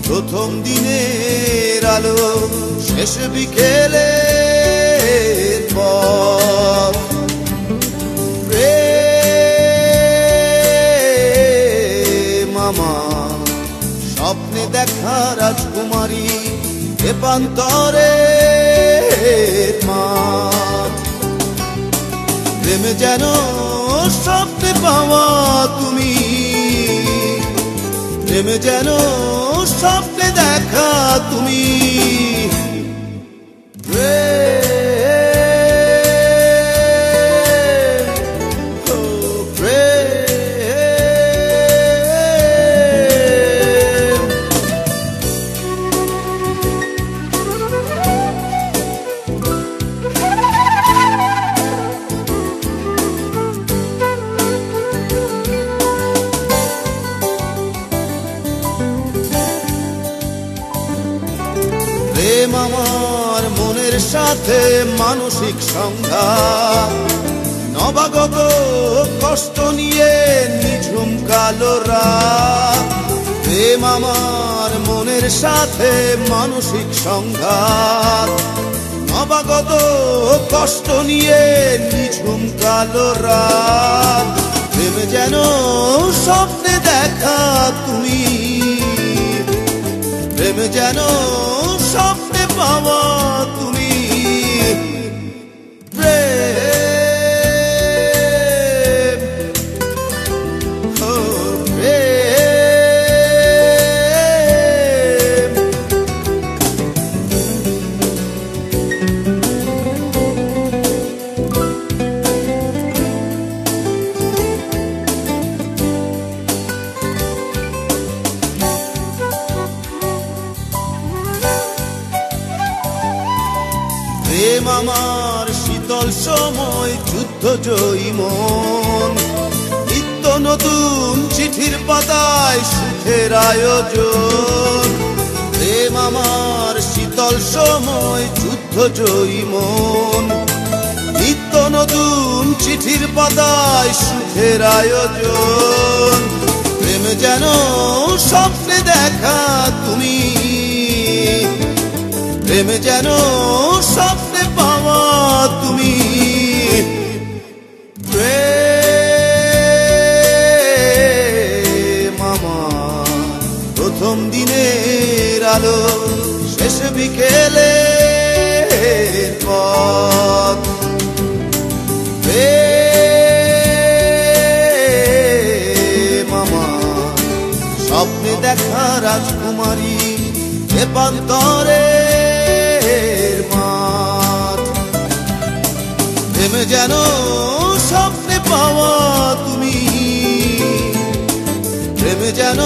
প্রথম দিনের আলো শেষ বিকেলের পর প্রেম আমার স্বপ্নে দেখা রাজকুমারী এপান্তরের মাঠ প্রেম যেন স্বপ্নে পাওয়া তুমি প্রেম যেন স্বপ্নে দেখা তুমি প্রেম আমার মনের সাথে মানসিক সংঘাত নবাগত কষ্ট নিয়ে নিঝুম কালো রাত প্রেম আমার মনের সাথে মানসিক সংঘাত নবাগত কষ্ট নিয়ে নিঝুম কালো রাত প্রেম যেন স্বপ্নে দেখা তুমি প্রেম যেন স্বপ্নে পাওয়া তুমি প্রেম ও প্রেম প্রেম আমার শীতল সময় যুদ্ধ জয়ী মন নিত্য নতুন চিঠির পাতায় সুখের আয়োজন প্রেম আমার শীতল সময় যুদ্ধ জয়ী মন নিত্য নতুন চিঠির পাতায় সুখের আয়োজন প্রেম যেন স্বপ্নে দেখা তুমি প্রেম যেন স্বপ্নে পাওয়া তুমি প্রেম আমার প্রথম দিনের আলো শেষ বিকেলের পথ প্রেম আমার স্বপ্নে দেখা রাজকুমারী এপান্তরের মাঠ প্রেম যেন স্বপ্নে পাওয়া তুমি প্রেম যেন